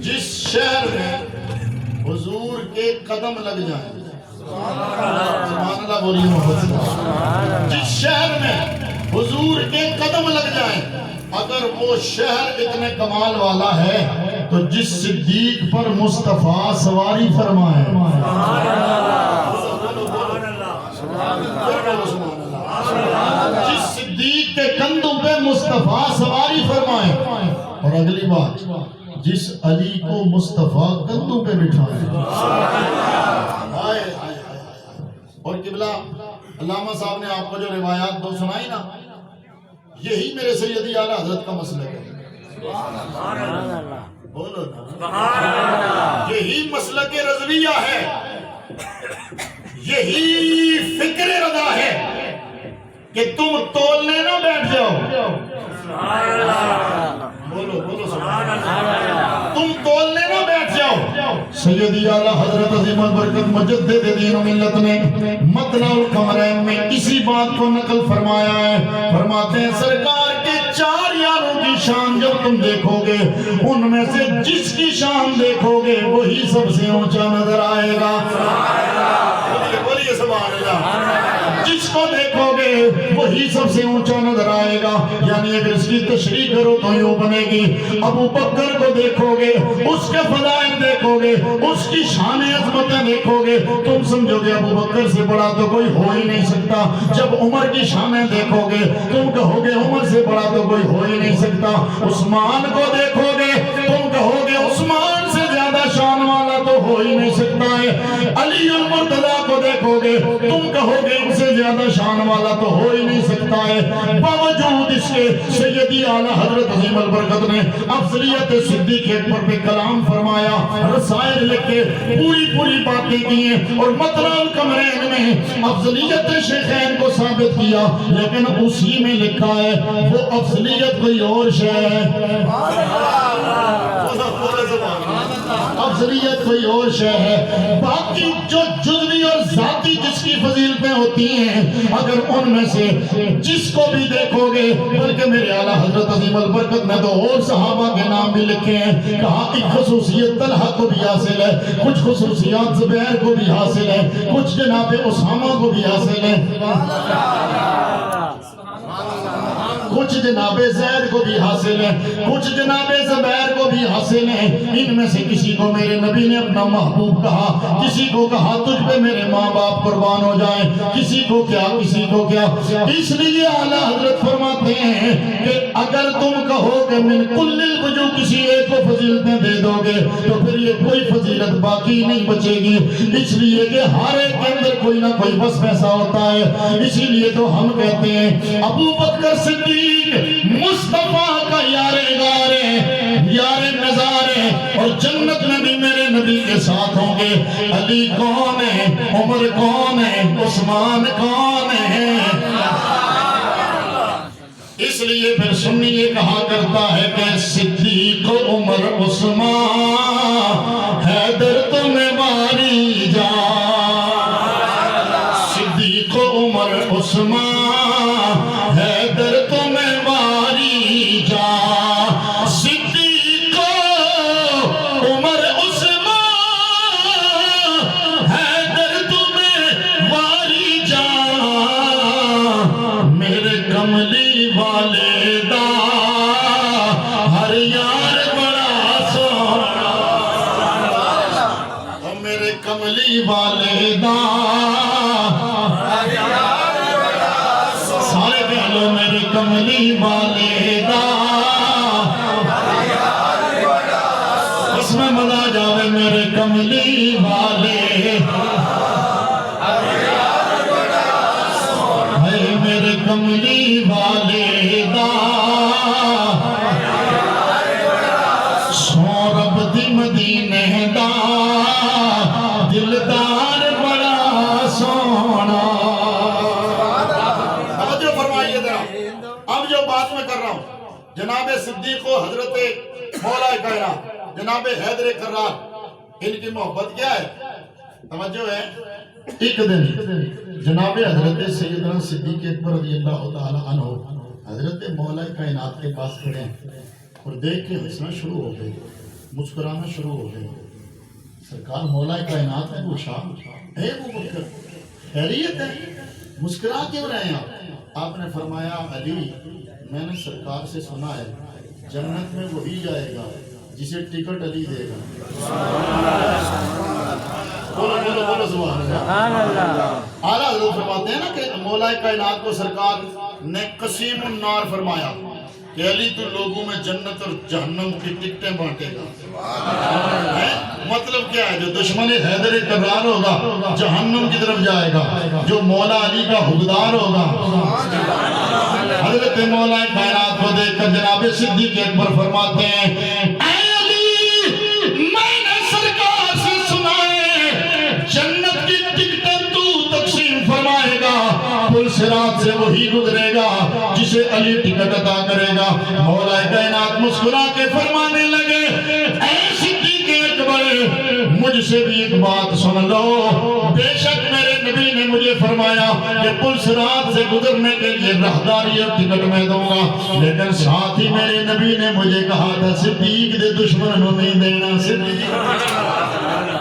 جس شہر میں حضور کے قدم لگ جائیں، سبحان اللہ بولیے محبت سے، جس شہر میں حضور کے قدم لگ جائیں، اگر وہ شہر اتنے کمال والا ہے تو جس صدیق پر مصطفیٰ سواری فرمائے، جس صدیق کے کندھوں پہ مصطفیٰ سواری فرمائے، اور اگلی بات جس علی کو مصطفیٰ کندھوں پہ بٹھائے، اور قبلہ علامہ صاحب نے آپ کو جو روایات دو سنائی نا، یہی میرے سیدی اعلیٰ حضرت کا مسلک ہے، بولو نا، یہی مسلک رضویہ ہے، یہی فکر رضا ہے کہ تم تولنے نہ بیٹھ جاؤ، بولو بولو سبحان اللہ، تم تولنے نہ بیٹھ جاؤ۔ سیدی اعلیٰ حضرت عظیم البرکت مجدد دین و ملت نے مطلع القمرین میں اسی بات کو نقل فرمایا ہے، فرماتے ہیں سرکار کے 4 یاروں کی شان جب تم دیکھو گے، ان میں سے جس کی شان دیکھو گے وہی سب سے اونچا نظر آئے گا، بولیے سبحان اللہ، جس کو دیکھو گے وہی سب سے اونچا نظر آئے گا، یعنی اگر اس کی تشریح کرو تو یوں بنے گی، ابو بکر کو دیکھو گے، اس کے فضائل دیکھو گے، اس کی شان عظمتیں دیکھو گے، تم سمجھو گے ابو بکر سے بڑا تو کوئی ہو ہی نہیں سکتا، جب عمر کی شانیں دیکھو گے تم کہو گے عمر سے بڑا تو کوئی ہو ہی نہیں سکتا، عثمان کو دیکھو گے تم کہو گے عثمان سے زیادہ شان والا تو ہو ہی نہیں سکتا ہے، علی المرتضیٰ کو دیکھو گے تم کہو گے ان سے زیادہ شان والا تو ہو ہی نہیں سکتا ہے، باوجود اس کے سیدی اعلیٰ حضرت عظیم البرکت نے افضلیت صدیق اکبر پہ کلام فرمایا، رسائل لکھ کے پوری باتیں کی ہیں، اور مطلع القمرین میں افضلیت شیخین کو ثابت کیا، لیکن اسی میں لکھا ہے وہ افضلیت کوئی اور شے ہے، افضلیت کوئی اور شے ہے، باقی جو جزوی اور ذاتی جس کی فضیلتیں ہوتی ہیں اگر ان میں سے جس کو بھی دیکھو گے، بلکہ میرے اعلیٰ حضرت عظیم البرکت نے تو اور صحابہ کے نام بھی لکھے ہیں، کہا ایک خصوصیت طلحہ کو بھی حاصل ہے، کچھ خصوصیات زبیر کو بھی حاصل ہے، کچھ جناب اسامہ کو بھی حاصل ہے، کچھ جناب زید کو بھی حاصل ہے، کچھ جناب زبیر کو بھی حاصل ہے، ان میں سے کسی کو میرے نبی نے اپنا محبوب کہا، کسی کو کہا تجھ پہ میرے ماں باپ قربان ہو جائیں، کسی کو کیا اس لیے اعلیٰ حضرت فرماتے ہیں کہ اگر تم کہو کہ من کل الوجوہ کسی ایک کو فضیلتیں دے دو گے تو پھر یہ کوئی فضیلت باقی نہیں بچے گی، اس لیے کہ ہر ایک کے اندر کوئی نہ کوئی وصف ایسا ہوتا ہے، اسی لیے تو ہم کہتے ہیں ابو بکر صدیق مصطفیٰ کا یار مزار ہے، اور جنت میں بھی میرے نبی کے ساتھ ہوں گے، علی کون ہے، عمر کون ہے، عثمان کون ہے، اس لیے پھر سنی یہ کہا کرتا ہے کہ صدیق عمر عثمان حیدر تمہیں ماری جا، صدیق عمر عثمان حیدر تمہیں ماری جا، صدیق عمر عثمان حیدر تمہیں ماری جا، میرے کملی والدہ ہر یار بڑا سونا، میرے کملی والدہ ہر یار بڑا سونا، سارے کہہ لو میرے کملی والدہ ہر یار بڑا سونا، اس میں مزہ جاوے میرے کملی والدہ ہر یار بڑا سونا، ہے میرے کملی والدہ سورب دی مدینے دا دلدار بڑا سونا، توجہ فرمائیے ذرا، اب جو بات میں کر رہا ہوں جناب صدیق و حضرت مولا کائنات جناب حیدر کرار، ان کی محبت کیا ہے، توجہ ہے، ایک دن جناب حضرت سیدنا صدیق اکبر رضی اللہ تعالی عنہ حضرت مولا کائنات کے پاس کھڑے ہیں اور دیکھ کے ہنسنا شروع ہو گئے، مسکرانا شروع ہو گئے. سرکار مولا کائنات نے پوچھا اے ابو بکر خیریت ہے مسکرا کیوں رہے ہیں آپ نے فرمایا علی میں نے سرکار سے سنا ہے جنت میں وہی جائے گا جسے ٹکٹ علی دے گا. بولو بولو بولو سبحان اللہ. اعلیٰ حضرت فرماتے ہیں نا کہ مولا کائنات کو سرکار نے قسیم النار فرمایا کہ علی تو لوگوں میں جنت اور جہنم کی ٹکٹیں بانٹے گا. مطلب کیا ہے جو دشمن حیدر کرار ہوگا جہنم کی طرف جائے گا جو مولا علی کا حقدار ہوگا. حضرت مولا کائنات کو دیکھ کر جناب صدیق اکبر فرماتے ہیں اے علی میں نے سرکار سے سنا ہے جنت کی ٹکٹیں تو تقسیم فرمائے گا پل صراط سے وہی گزرے گا جسے علی ٹکٹ عطا کرے گا. مولا کائنات مسکرا کے فرمانے لگے اے صدیق اکبر مجھ سے بھی ایک بات سن لو بے شک میرے نبی نے مجھے فرمایا کہ پل صراط سے گزرنے کے لیے راہداری اور ٹکٹ میں دوں گا لیکن ساتھ ہی میرے نبی نے مجھے کہا تھا صدیق دے دشمن نو نہیں دینا. صدیق